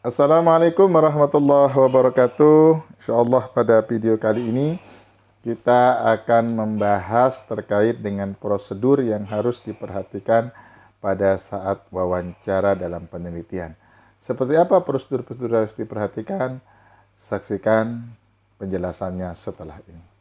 Assalamualaikum warahmatullahi wabarakatuh. Insyaallah pada video kali ini kita akan membahas terkait dengan prosedur yang harus diperhatikan pada saat wawancara dalam penelitian. Seperti apa prosedur-prosedur yang harus diperhatikan? Saksikan penjelasannya setelah ini.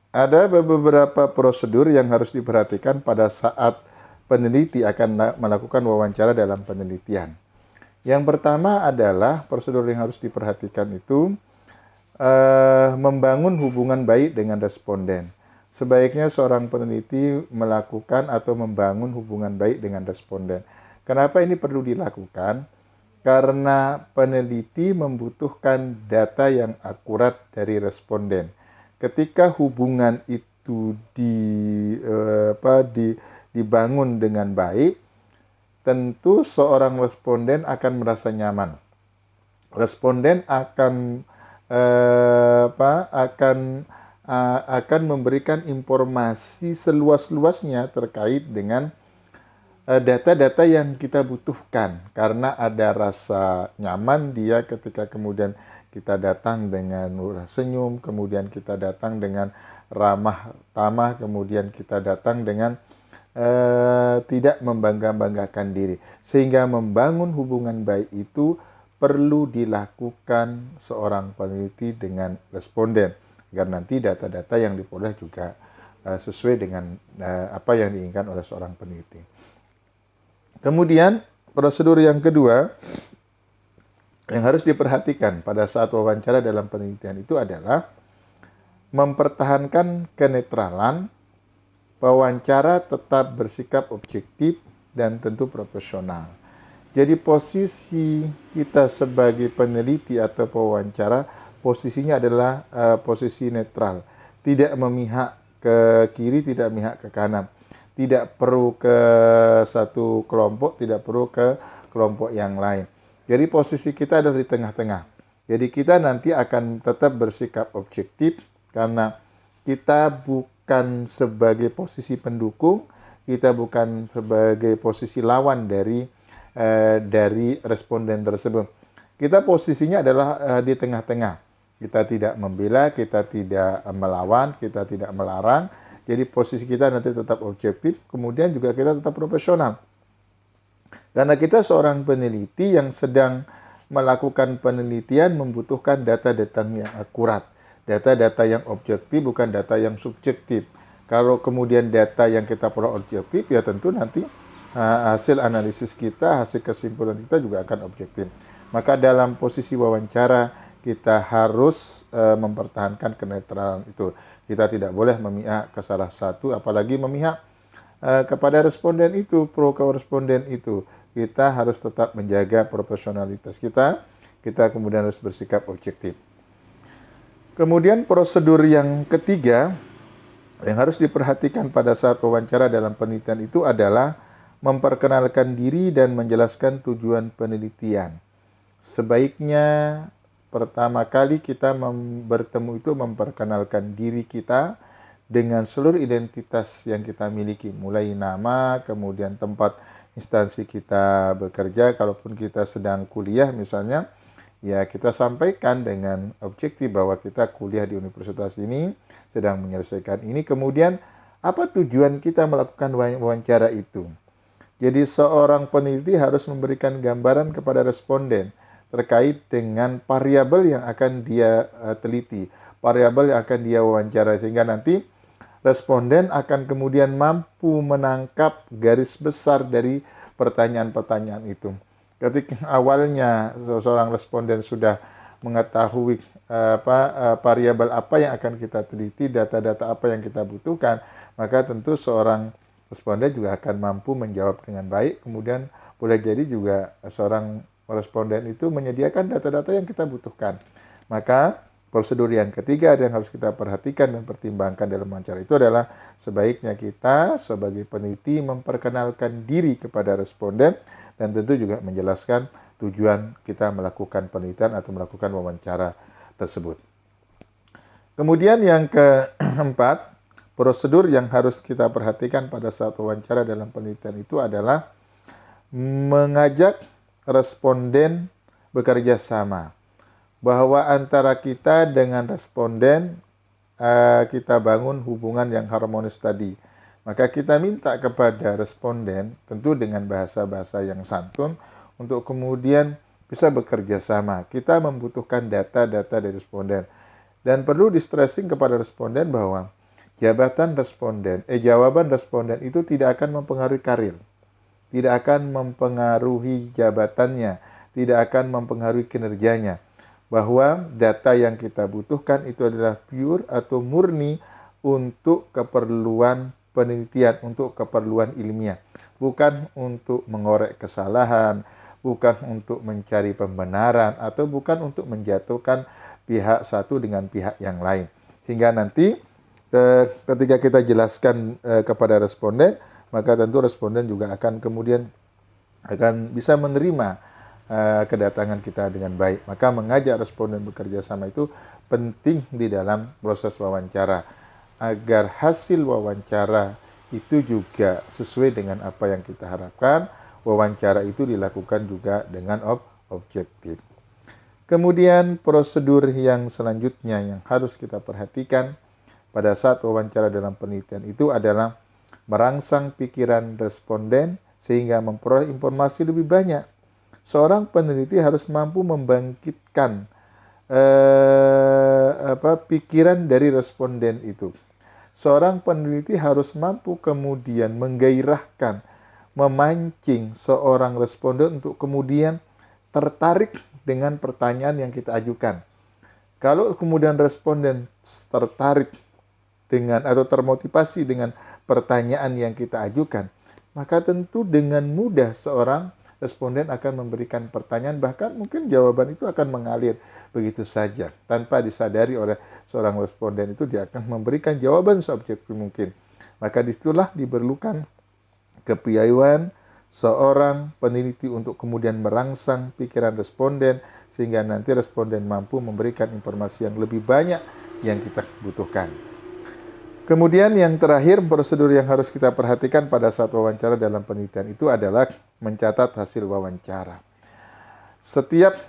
Ada beberapa prosedur yang harus diperhatikan pada saat peneliti akan melakukan wawancara dalam penelitian. Yang pertama adalah prosedur yang harus diperhatikan itu membangun hubungan baik dengan responden. Sebaiknya seorang peneliti melakukan atau membangun hubungan baik dengan responden. Kenapa ini perlu dilakukan? Karena peneliti membutuhkan data yang akurat dari responden. Ketika hubungan itu dibangun dengan baik, tentu seorang responden akan merasa nyaman. Responden akan memberikan informasi seluas-luasnya terkait dengan data-data yang kita butuhkan, karena ada rasa nyaman dia ketika kemudian kita datang dengan murah senyum, kemudian kita datang dengan ramah tamah, kemudian kita datang dengan tidak membangga-banggakan diri. Sehingga membangun hubungan baik itu perlu dilakukan seorang peneliti dengan responden, agar nanti data-data yang diperoleh juga sesuai dengan apa yang diinginkan oleh seorang peneliti. Kemudian prosedur yang kedua yang harus diperhatikan pada saat wawancara dalam penelitian itu adalah mempertahankan kenetralan, wawancara tetap bersikap objektif dan tentu profesional. Jadi posisi kita sebagai peneliti atau pewawancara, posisinya adalah posisi netral, tidak memihak ke kiri, tidak memihak ke kanan, tidak perlu ke satu kelompok, tidak perlu ke kelompok yang lain. Jadi posisi kita ada di tengah-tengah. Jadi kita nanti akan tetap bersikap objektif karena kita bukan sebagai posisi pendukung, kita bukan sebagai posisi lawan dari responden tersebut. Kita posisinya adalah di tengah-tengah. Kita tidak membela, kita tidak melawan, kita tidak melarang. Jadi posisi kita nanti tetap objektif, kemudian juga kita tetap profesional. Karena kita seorang peneliti yang sedang melakukan penelitian membutuhkan data-data yang akurat. Data-data yang objektif, bukan data yang subjektif. Kalau kemudian data yang kita peroleh objektif, ya tentu nanti hasil analisis kita, hasil kesimpulan kita juga akan objektif. Maka dalam posisi wawancara, kita harus mempertahankan kenetralan itu. Kita tidak boleh memihak ke salah satu, apalagi memihak kepada responden itu, pro ke responden itu. Kita harus tetap menjaga profesionalitas kita kemudian harus bersikap objektif. Kemudian prosedur yang ketiga yang harus diperhatikan pada saat wawancara dalam penelitian itu adalah memperkenalkan diri dan menjelaskan tujuan penelitian. Sebaiknya pertama kali kita bertemu itu memperkenalkan diri kita dengan seluruh identitas yang kita miliki, mulai nama, kemudian tempat instansi kita bekerja, kalaupun kita sedang kuliah misalnya, ya kita sampaikan dengan objektif bahwa kita kuliah di universitas ini, sedang menyelesaikan ini, kemudian apa tujuan kita melakukan wawancara itu. Jadi seorang peneliti harus memberikan gambaran kepada responden terkait dengan variabel yang akan dia teliti, variabel yang akan dia wawancara, sehingga nanti responden akan kemudian mampu menangkap garis besar dari pertanyaan-pertanyaan itu. Ketika awalnya seorang responden sudah mengetahui variabel apa yang akan kita teliti, data-data apa yang kita butuhkan, maka tentu seorang responden juga akan mampu menjawab dengan baik. Kemudian boleh jadi juga seorang responden itu menyediakan data-data yang kita butuhkan. Maka Prosedur yang ketiga yang harus kita perhatikan dan pertimbangkan dalam wawancara itu adalah sebaiknya kita sebagai peneliti memperkenalkan diri kepada responden dan tentu juga menjelaskan tujuan kita melakukan penelitian atau melakukan wawancara tersebut. Kemudian yang keempat, prosedur yang harus kita perhatikan pada saat wawancara dalam penelitian itu adalah mengajak responden bekerja sama. Bahwa antara kita dengan responden kita bangun hubungan yang harmonis tadi. Maka kita minta kepada responden tentu dengan bahasa-bahasa yang santun untuk kemudian bisa bekerja sama. Kita membutuhkan data-data dari responden. Dan perlu di-stressing kepada responden bahwa jawaban responden itu tidak akan mempengaruhi karir. Tidak akan mempengaruhi jabatannya, tidak akan mempengaruhi kinerjanya. Bahwa data yang kita butuhkan itu adalah pure atau murni untuk keperluan penelitian, untuk keperluan ilmiah. Bukan untuk mengorek kesalahan, bukan untuk mencari pembenaran, atau bukan untuk menjatuhkan pihak satu dengan pihak yang lain. Sehingga nanti ketika kita jelaskan kepada responden, maka tentu responden juga akan kemudian akan bisa menerima kedatangan kita dengan baik. Maka mengajak responden bekerja sama itu penting di dalam proses wawancara agar hasil wawancara itu juga sesuai dengan apa yang kita harapkan. Wawancara itu dilakukan juga dengan objektif. Kemudian prosedur yang selanjutnya yang harus kita perhatikan pada saat wawancara dalam penelitian itu adalah merangsang pikiran responden sehingga memperoleh informasi lebih banyak. Seorang peneliti harus mampu membangkitkan pikiran dari responden itu. Seorang peneliti harus mampu kemudian menggairahkan, memancing seorang responden untuk kemudian tertarik dengan pertanyaan yang kita ajukan. Kalau kemudian responden tertarik dengan atau termotivasi dengan pertanyaan yang kita ajukan, maka tentu dengan mudah seorang responden akan memberikan pertanyaan, bahkan mungkin jawaban itu akan mengalir begitu saja. Tanpa disadari oleh seorang responden itu, dia akan memberikan jawaban seobjektif mungkin. Maka disitulah diperlukan kepiawaian seorang peneliti untuk kemudian merangsang pikiran responden, sehingga nanti responden mampu memberikan informasi yang lebih banyak yang kita butuhkan. Kemudian yang terakhir, prosedur yang harus kita perhatikan pada saat wawancara dalam penelitian itu adalah mencatat hasil wawancara. Setiap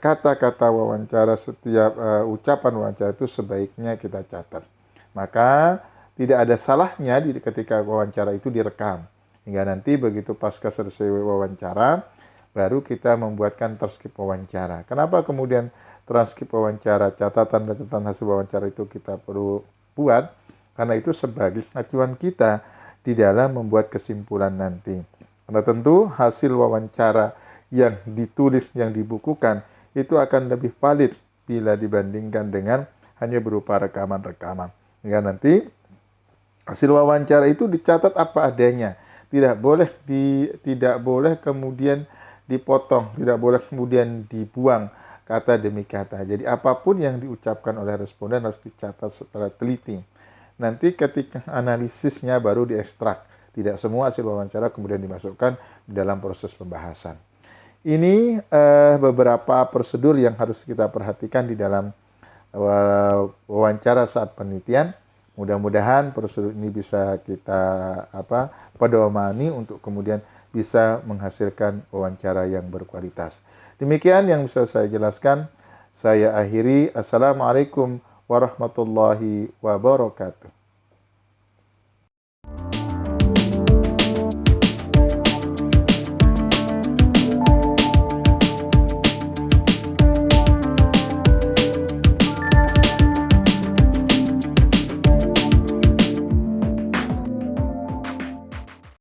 kata-kata wawancara, setiap ucapan wawancara itu sebaiknya kita catat. Maka tidak ada salahnya ketika wawancara itu direkam. Hingga nanti begitu pasca selesai wawancara, baru kita membuatkan transkrip wawancara. Kenapa kemudian transkrip wawancara, catatan hasil wawancara itu kita perlu buat? Karena itu sebagai acuan kita di dalam membuat kesimpulan nanti. Karena tentu hasil wawancara yang ditulis, yang dibukukan, itu akan lebih valid bila dibandingkan dengan hanya berupa rekaman-rekaman. Hingga nanti hasil wawancara itu dicatat apa adanya. Tidak boleh kemudian dipotong, tidak boleh kemudian dibuang kata demi kata. Jadi apapun yang diucapkan oleh responden harus dicatat secara teliti. Nanti ketika analisisnya baru diekstrak. Tidak semua hasil wawancara kemudian dimasukkan di dalam proses pembahasan. Ini beberapa prosedur yang harus kita perhatikan di dalam wawancara saat penelitian. Mudah-mudahan prosedur ini bisa kita pedomani untuk kemudian bisa menghasilkan wawancara yang berkualitas. Demikian yang bisa saya jelaskan. Saya akhiri. Assalamualaikum warahmatullahi wabarakatuh.